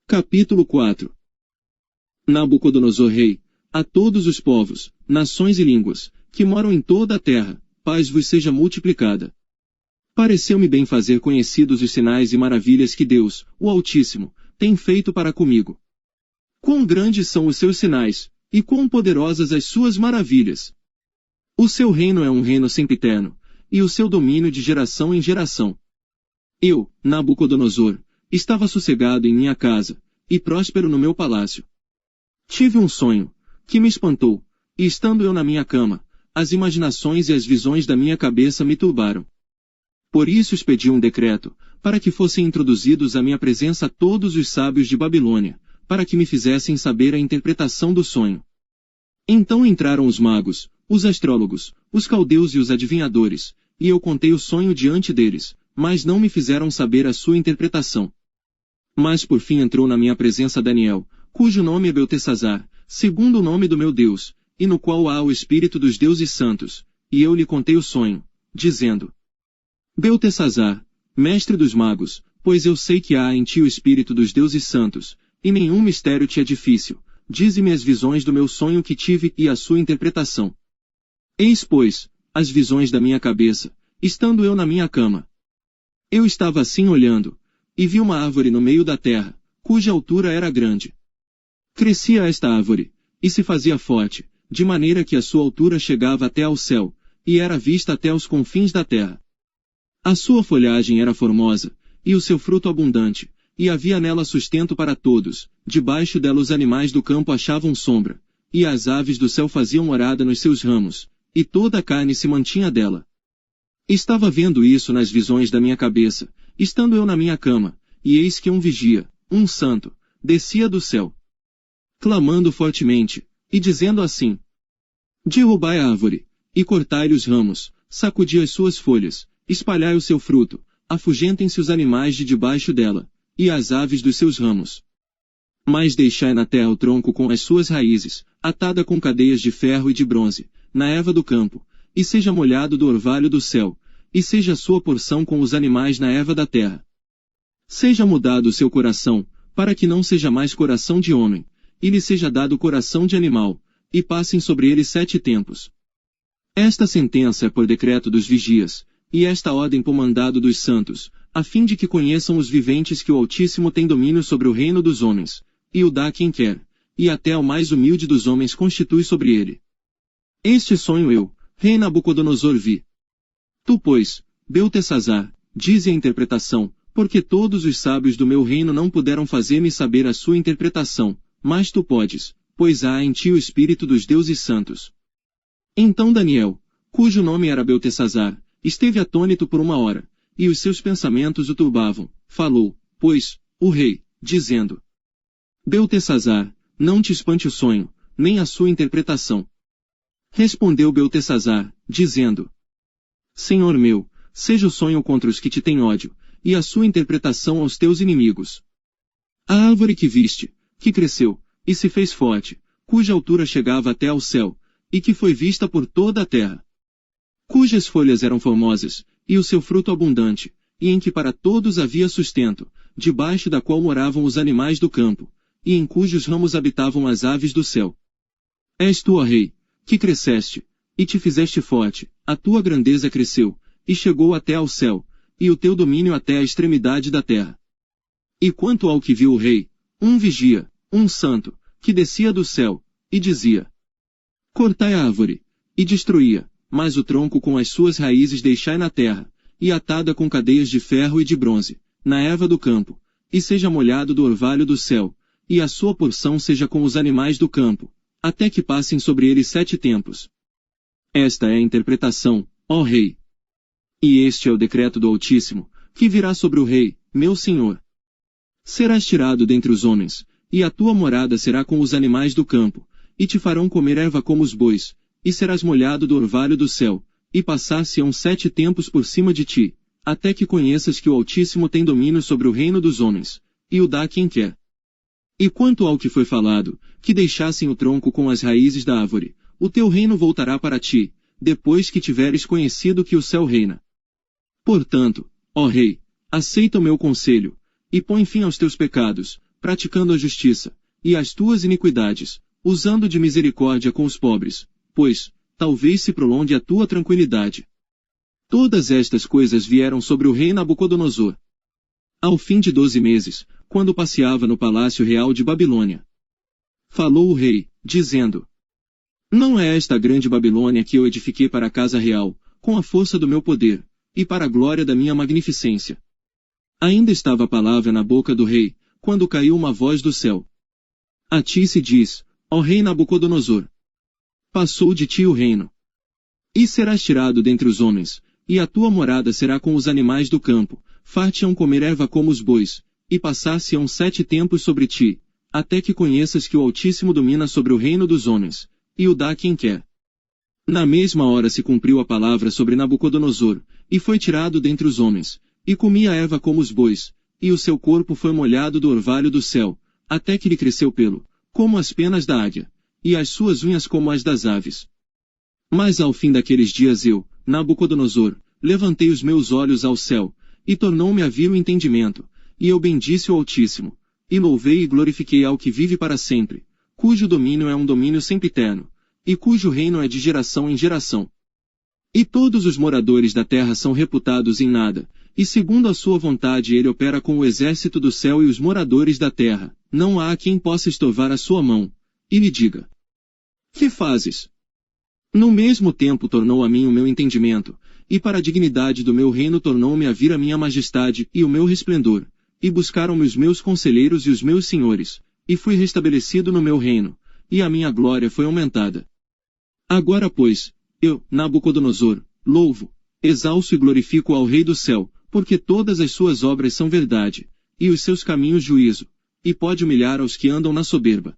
Capítulo 4. Nabucodonosor rei, a todos os povos, nações e línguas, que moram em toda a terra, paz vos seja multiplicada. Pareceu-me bem fazer conhecidos os sinais e maravilhas que Deus, o Altíssimo, tem feito para comigo. Quão grandes são os seus sinais, e quão poderosas as suas maravilhas! O seu reino é um reino sempiterno, e o seu domínio de geração em geração. Eu, Nabucodonosor, estava sossegado em minha casa, e próspero no meu palácio. Tive um sonho, que me espantou, e estando eu na minha cama, as imaginações e as visões da minha cabeça me turbaram. Por isso expedi um decreto, para que fossem introduzidos à minha presença todos os sábios de Babilônia, para que me fizessem saber a interpretação do sonho. Então entraram os magos, os astrólogos, os caldeus e os adivinhadores, e eu contei o sonho diante deles, mas não me fizeram saber a sua interpretação. Mas por fim entrou na minha presença Daniel, cujo nome é Beltesazar, segundo o nome do meu Deus, e no qual há o espírito dos deuses santos, e eu lhe contei o sonho, dizendo: Beltesazar, mestre dos magos, pois eu sei que há em ti o espírito dos deuses santos, e nenhum mistério te é difícil, dize-me as visões do meu sonho que tive e a sua interpretação. Eis, pois, as visões da minha cabeça, estando eu na minha cama. Eu estava assim olhando, e vi uma árvore no meio da terra, cuja altura era grande. Crescia esta árvore, e se fazia forte, de maneira que a sua altura chegava até ao céu, e era vista até os confins da terra. A sua folhagem era formosa, e o seu fruto abundante, e havia nela sustento para todos, debaixo dela os animais do campo achavam sombra, e as aves do céu faziam morada nos seus ramos, e toda a carne se mantinha dela. Estava vendo isso nas visões da minha cabeça, estando eu na minha cama, e eis que um vigia, um santo, descia do céu, clamando fortemente, e dizendo assim: derrubai a árvore, e cortai-lhe os ramos, sacudi as suas folhas, espalhai o seu fruto, afugentem-se os animais de debaixo dela, e as aves dos seus ramos. Mas deixai na terra o tronco com as suas raízes, atada com cadeias de ferro e de bronze, na erva do campo, e seja molhado do orvalho do céu, e seja a sua porção com os animais na erva da terra. Seja mudado o seu coração, para que não seja mais coração de homem, e lhe seja dado coração de animal, e passem sobre ele 7 tempos. Esta sentença é por decreto dos vigias, e esta ordem por mandado dos santos, a fim de que conheçam os viventes que o Altíssimo tem domínio sobre o reino dos homens, e o dá a quem quer, e até ao mais humilde dos homens constitui sobre ele. Este sonho eu, rei Nabucodonosor, vi. Tu, pois, Beltesazar, dize a interpretação, porque todos os sábios do meu reino não puderam fazer-me saber a sua interpretação, mas tu podes, pois há em ti o espírito dos deuses santos. Então Daniel, cujo nome era Beltesazar, esteve atônito por 1 hora, e os seus pensamentos o turbavam. Falou, pois, o rei, dizendo: Beltesazar, não te espante o sonho, nem a sua interpretação. Respondeu Beltesazar, dizendo: Senhor meu, seja o sonho contra os que te têm ódio, e a sua interpretação aos teus inimigos. A árvore que viste, que cresceu, e se fez forte, cuja altura chegava até ao céu, e que foi vista por toda a terra. Cujas folhas eram formosas, e o seu fruto abundante, e em que para todos havia sustento, debaixo da qual moravam os animais do campo, e em cujos ramos habitavam as aves do céu. És tu, ó rei, que cresceste, e te fizeste forte, a tua grandeza cresceu, e chegou até ao céu, e o teu domínio até a extremidade da terra. E quanto ao que viu o rei, um vigia, um santo, que descia do céu, e dizia: cortai a árvore, e destruía, mas o tronco com as suas raízes deixai na terra, e atada com cadeias de ferro e de bronze, na erva do campo, e seja molhado do orvalho do céu, e a sua porção seja com os animais do campo, até que passem sobre ele 7 tempos. Esta é a interpretação, ó rei. E este é o decreto do Altíssimo, que virá sobre o rei, meu senhor. Serás tirado dentre os homens, e a tua morada será com os animais do campo, e te farão comer erva como os bois, e serás molhado do orvalho do céu, e passar-se-ão 7 tempos por cima de ti, até que conheças que o Altíssimo tem domínio sobre o reino dos homens, e o dá a quem quer. E quanto ao que foi falado, que deixassem o tronco com as raízes da árvore, o teu reino voltará para ti, depois que tiveres conhecido que o céu reina. Portanto, ó rei, aceita o meu conselho, e põe fim aos teus pecados, praticando a justiça, e as tuas iniquidades, usando de misericórdia com os pobres, pois, talvez se prolongue a tua tranquilidade. Todas estas coisas vieram sobre o rei Nabucodonosor. Ao fim de 12 meses, quando passeava no palácio real de Babilônia, falou o rei, dizendo: Não é esta a grande Babilônia que eu edifiquei para a casa real, com a força do meu poder, e para a glória da minha magnificência? Ainda estava a palavra na boca do rei, quando caiu uma voz do céu. A ti se diz, ó rei Nabucodonosor: Passou de ti o reino. E serás tirado dentre os homens, e a tua morada será com os animais do campo, far-te-ão comer erva como os bois, e passar-se-ão 7 tempos sobre ti, até que conheças que o Altíssimo domina sobre o reino dos homens, e o dá a quem quer. Na mesma hora se cumpriu a palavra sobre Nabucodonosor, e foi tirado dentre os homens, e comia a erva como os bois, e o seu corpo foi molhado do orvalho do céu, até que lhe cresceu pelo, como as penas da águia, e as suas unhas como as das aves. Mas ao fim daqueles dias eu, Nabucodonosor, levantei os meus olhos ao céu, e tornou-me a vir o entendimento, e eu bendisse o Altíssimo, e louvei e glorifiquei ao que vive para sempre, cujo domínio é um domínio sempiterno, e cujo reino é de geração em geração. E todos os moradores da terra são reputados em nada, e segundo a sua vontade ele opera com o exército do céu e os moradores da terra, não há quem possa estovar a sua mão, e lhe diga: Que fazes? No mesmo tempo tornou a mim o meu entendimento, e para a dignidade do meu reino tornou-me a vir a minha majestade e o meu resplendor, e buscaram-me os meus conselheiros e os meus senhores, e fui restabelecido no meu reino, e a minha glória foi aumentada. Agora pois, eu, Nabucodonosor, louvo, exalço e glorifico ao Rei do céu, porque todas as suas obras são verdade, e os seus caminhos juízo, e pode humilhar aos que andam na soberba.